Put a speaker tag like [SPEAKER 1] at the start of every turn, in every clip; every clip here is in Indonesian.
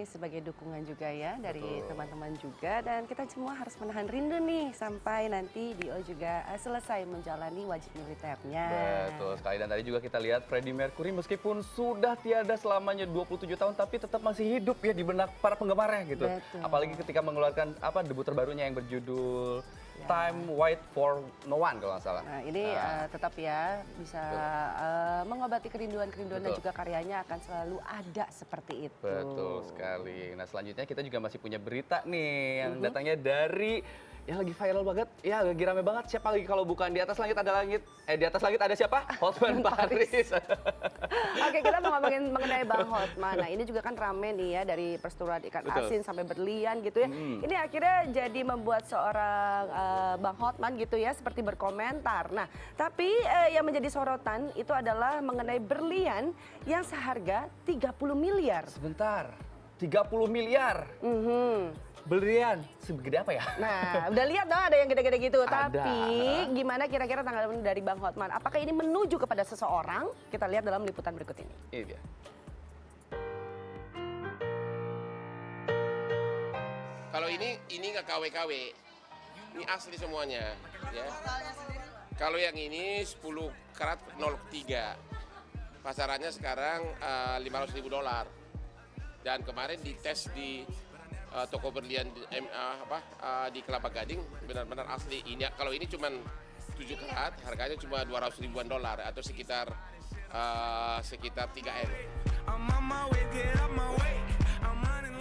[SPEAKER 1] ini sebagai dukungan juga ya dari teman-teman juga, dan kita semua harus menahan rindu nih sampai nanti Dio juga selesai menjalani wajib militernya.
[SPEAKER 2] Betul sekali, dan tadi juga kita lihat Freddie Mercury meskipun sudah tiada selamanya 27 tahun tapi tetap masih hidup ya di benak para penggemarnya gitu.
[SPEAKER 1] Betul.
[SPEAKER 2] Apalagi ketika mengeluarkan debut terbarunya yang berjudul Time Wait for No One kalau nggak salah.
[SPEAKER 1] Nah ini tetap ya bisa mengobati kerinduan-kerinduan dan juga karyanya akan selalu ada seperti itu.
[SPEAKER 2] Betul sekali. Nah selanjutnya kita juga masih punya berita nih yang datangnya dari yang lagi viral banget, ya lagi rame banget. Siapa lagi kalau bukan Di Atas Langit Ada Langit? Di Atas Langit ada siapa? Hotman Paris.
[SPEAKER 1] Oke, kita mau ngomongin mengenai Bang Hotman. Nah ini juga kan rame nih ya, dari perseteruan ikan asin sampai berlian gitu ya. Ini akhirnya jadi membuat seorang Bang Hotman gitu ya seperti berkomentar. Nah tapi yang menjadi sorotan itu adalah mengenai berlian yang seharga 30 miliar.
[SPEAKER 2] Sebentar, 30 miliar. Berlian segede apa ya?
[SPEAKER 1] Nah, udah lihat dong ada yang gede-gede gitu.
[SPEAKER 2] Ada.
[SPEAKER 1] Tapi gimana kira-kira tanggapan dari Bang Hotman? Apakah ini menuju kepada seseorang? Kita lihat dalam liputan berikut ini.
[SPEAKER 2] Ini dia.
[SPEAKER 3] Kalau ini nggak KW-KW, ini asli semuanya. Ya. Kalau yang ini 10 karat 03, pasarannya sekarang $500.000. Dan kemarin dites di toko berlian di Kelapa Gading, benar-benar asli. Ini kalau ini cuma 7 karat, harganya cuma $200.000 atau sekitar 3M.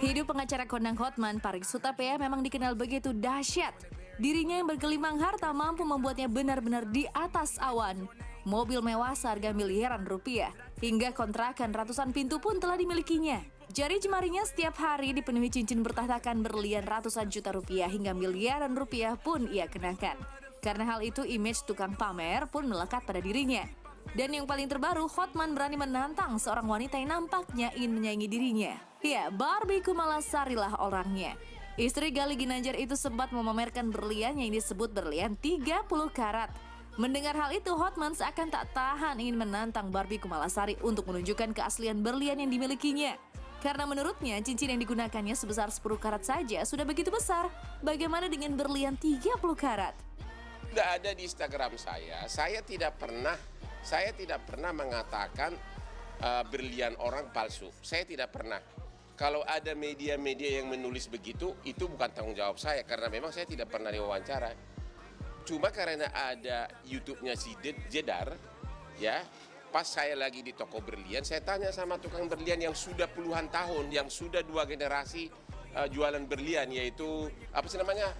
[SPEAKER 4] Hidup pengacara kondang Hotman Paris Hutapea memang dikenal begitu dahsyat. Dirinya yang bergelimang harta mampu membuatnya benar-benar di atas awan. Mobil mewah seharga miliaran rupiah, hingga kontrakan ratusan pintu pun telah dimilikinya. Jari jemarinya setiap hari dipenuhi cincin bertahtakan berlian ratusan juta rupiah hingga miliaran rupiah pun ia kenakan. Karena hal itu, image tukang pamer pun melekat pada dirinya. Dan yang paling terbaru, Hotman berani menantang seorang wanita yang nampaknya ingin menyaingi dirinya. Ya, Barbie Kumalasari lah orangnya. Istri Gali Ginanjar itu sempat memamerkan berlian yang disebut berlian 30 karat. Mendengar hal itu, Hotman seakan tak tahan ingin menantang Barbie Kumalasari untuk menunjukkan keaslian berlian yang dimilikinya. Karena menurutnya cincin yang digunakannya sebesar 10 karat saja sudah begitu besar. Bagaimana dengan berlian 30 karat?
[SPEAKER 3] Tidak ada di Instagram saya. Saya tidak pernah mengatakan berlian orang palsu. Saya tidak pernah. Kalau ada media-media yang menulis begitu, itu bukan tanggung jawab saya karena memang saya tidak pernah diwawancara. Cuma karena ada YouTube-nya si Jedar, ya. Pas saya lagi di toko berlian, saya tanya sama tukang berlian yang sudah puluhan tahun, yang sudah 2 generasi jualan berlian, yaitu apa sih namanya?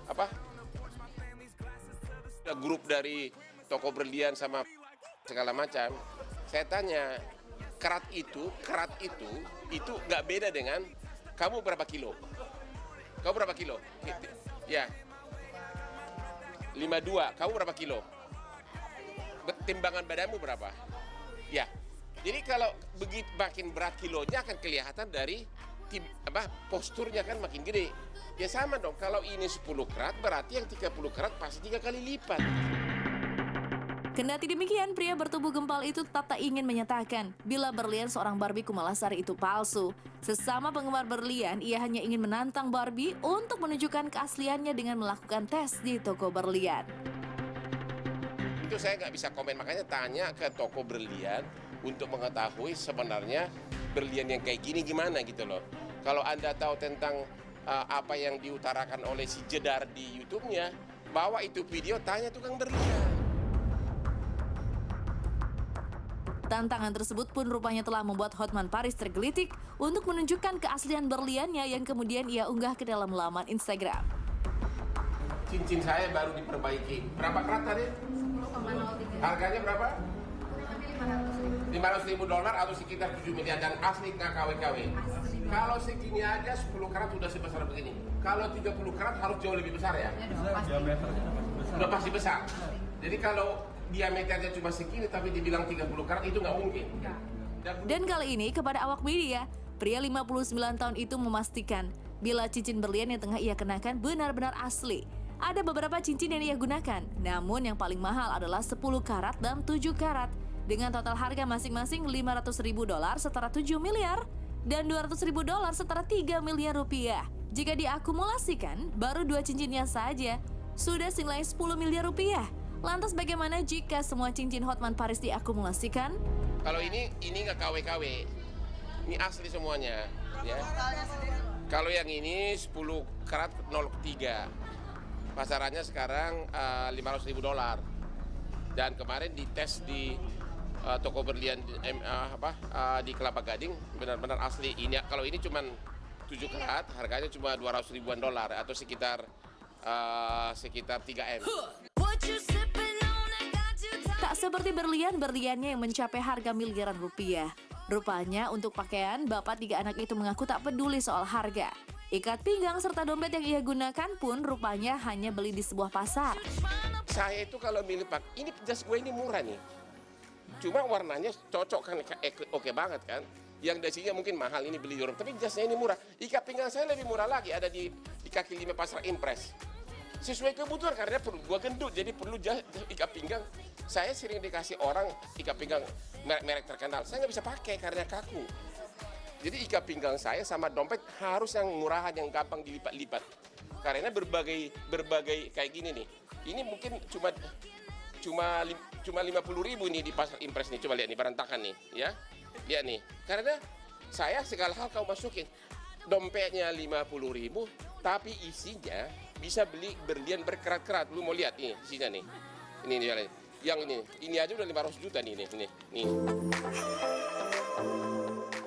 [SPEAKER 3] Ada grup dari toko berlian sama segala macam. Saya tanya, karat itu nggak beda dengan kamu berapa kilo? Kamu berapa kilo? Ya. 52. Kamu berapa kilo? Timbangan badanmu berapa? Ya, jadi kalau begitu makin berat kilonya akan kelihatan dari posturnya kan makin gede. Ya sama dong, kalau ini 10 karat berarti yang 30 karat pasti 3 kali lipat.
[SPEAKER 4] Kendati demikian, pria bertubuh gempal itu tetap tak ingin menyatakan bila berlian seorang Barbie Kumalasari itu palsu. Sesama penggemar berlian, ia hanya ingin menantang Barbie untuk menunjukkan keasliannya dengan melakukan tes di toko berlian.
[SPEAKER 3] Itu saya nggak bisa komen, makanya tanya ke toko berlian untuk mengetahui sebenarnya berlian yang kayak gini gimana gitu loh. Kalau Anda tahu tentang apa yang diutarakan oleh si Jedar di YouTube-nya, bawa itu video, tanya tukang berlian.
[SPEAKER 4] Tantangan tersebut pun rupanya telah membuat Hotman Paris tergelitik untuk menunjukkan keaslian berliannya yang kemudian ia unggah ke dalam laman Instagram.
[SPEAKER 3] Cincin saya baru diperbaiki. Berapa karat tadi? 10,03. Harganya berapa? $500.000 atau sekitar 7 miliar, dan asli nggak KW-KW. Kalau segini aja 10 karat sudah sebesar begini. Kalau 30 karat harus jauh lebih besar ya? Sudah pasti besar. Jadi kalau diameternya cuma segini tapi dibilang 30 karat itu nggak mungkin.
[SPEAKER 4] Dan kali ini kepada awak media, pria 59 tahun itu memastikan bila cincin berlian yang tengah ia kenakan benar-benar asli. Ada beberapa cincin yang ia gunakan, namun yang paling mahal adalah 10 karat dan 7 karat. Dengan total harga masing-masing $500.000 setara 7 miliar. dan $200.000 setara 3 miliar rupiah. Jika diakumulasikan, baru 2 cincinnya saja sudah senilai 10 miliar rupiah. Lantas bagaimana jika semua cincin Hotman Paris diakumulasikan?
[SPEAKER 3] Kalau ini nggak KW-KW, ini asli semuanya. Ya. Kalau yang ini 10 karat 03, pasarannya sekarang $500.000. Dan kemarin dites di toko berlian di Kelapa Gading, benar-benar asli. Ini kalau ini cuma 7 karat, harganya cuma $200.000-an atau sekitar 3M.
[SPEAKER 4] Tak seperti berlian-berliannya yang mencapai harga miliaran rupiah. Rupanya untuk pakaian, bapak 3 anak itu mengaku tak peduli soal harga. Ikat pinggang serta dompet yang ia gunakan pun rupanya hanya beli di sebuah pasar.
[SPEAKER 3] Saya itu kalau milih ini jas gue ini murah nih. Cuma warnanya cocok kan, oke banget kan. Yang dasinya mungkin mahal, ini beli di orang, tapi jasnya ini murah. Ikat pinggang saya lebih murah lagi, ada di kaki 5 pasar Impres. Sesuai kebutuhan, karena gue gendut, jadi perlu ikat pinggang. Saya sering dikasih orang ikat pinggang merek terkenal, saya nggak bisa pakai karena kaku. Jadi ikat pinggang saya sama dompet harus yang murahan, yang gampang dilipat-lipat. Karena berbagai kayak gini nih. Ini mungkin cuma 50.000 nih di pasar Impres nih. Coba lihat nih, berantakan nih, ya. Lihat nih. Karena saya segala hal kau masukin. Dompetnya 50.000, tapi isinya bisa beli berlian berkerat-kerat. Lu mau lihat nih isinya nih. Ini nih, yang ini aja udah 500 juta nih.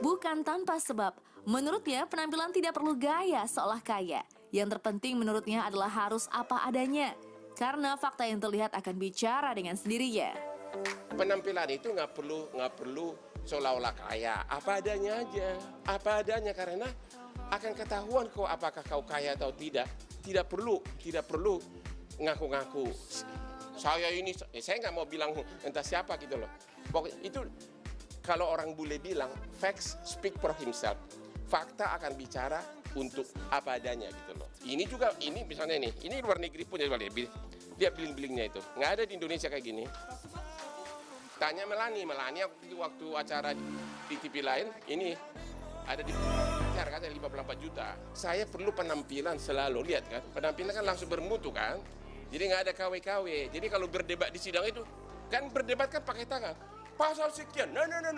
[SPEAKER 4] Bukan tanpa sebab, menurutnya penampilan tidak perlu gaya seolah kaya. Yang terpenting menurutnya adalah harus apa adanya. Karena fakta yang terlihat akan bicara dengan sendirinya.
[SPEAKER 3] Penampilan itu nggak perlu seolah-olah kaya, apa adanya aja, apa adanya, karena akan ketahuan kok apakah kau kaya atau tidak. Tidak perlu ngaku-ngaku. Saya ini, saya nggak mau bilang entah siapa gitu loh. Pokoknya itu kalau orang bule bilang, facts speak for himself. Fakta akan bicara untuk apa adanya gitu loh. Ini juga, ini misalnya ini luar negeri punya, lihat bling-blingnya itu. Nggak ada di Indonesia kayak gini. Tanya Melani waktu acara di TV lain, ini ada di harganya 54 juta. Saya perlu penampilan selalu, lihat kan. Penampilan kan langsung bermutu kan. Jadi nggak ada KW-KW. Jadi kalau berdebat di sidang itu, kan berdebat kan pakai tangan. Pasal sekian,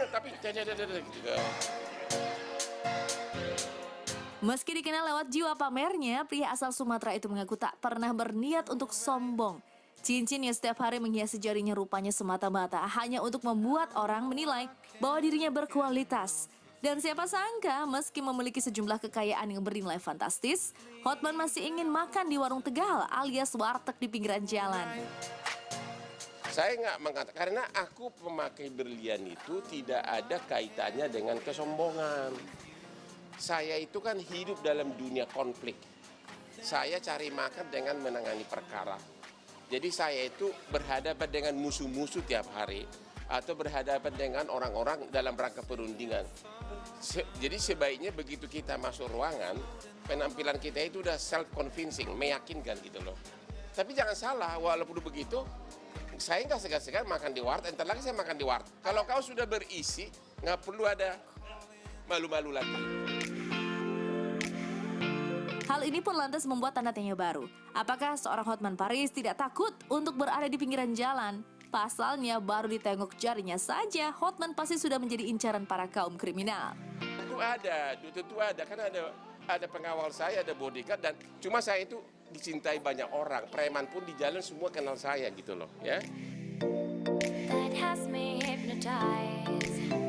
[SPEAKER 3] tapi gitu.
[SPEAKER 4] Meski dikenal lewat jiwa pamernya, pria asal Sumatera itu mengaku tak pernah berniat untuk sombong. Cincin yang setiap hari menghiasi jarinya rupanya semata-mata hanya untuk membuat orang menilai bahwa dirinya berkualitas. Dan siapa sangka, meski memiliki sejumlah kekayaan yang bernilai fantastis, Hotman masih ingin makan di warung Tegal alias warteg di pinggiran jalan.
[SPEAKER 3] Saya nggak mengatakan, karena aku pemakai berlian itu tidak ada kaitannya dengan kesombongan. Saya itu kan hidup dalam dunia konflik. Saya cari makan dengan menangani perkara. Jadi saya itu berhadapan dengan musuh-musuh tiap hari. Atau berhadapan dengan orang-orang dalam rangka perundingan. Jadi sebaiknya begitu kita masuk ruangan, penampilan kita itu udah self-convincing, meyakinkan gitu loh. Tapi jangan salah, walaupun begitu, saya nggak segan-segan makan di warteg, entar lagi saya makan di warteg. Kalau kau sudah berisi, nggak perlu ada malu-malu lagi.
[SPEAKER 4] Hal ini pun lantas membuat tanda tanya baru. Apakah seorang Hotman Paris tidak takut untuk berada di pinggiran jalan? Pasalnya baru ditengok jarinya saja, Hotman pasti sudah menjadi incaran para kaum kriminal.
[SPEAKER 3] Tentu ada, kan ada pengawal saya, ada bodyguard, dan cuma saya itu dicintai banyak orang. Preman pun di jalan semua kenal saya gitu loh, ya.
[SPEAKER 5] That has me hypnotized.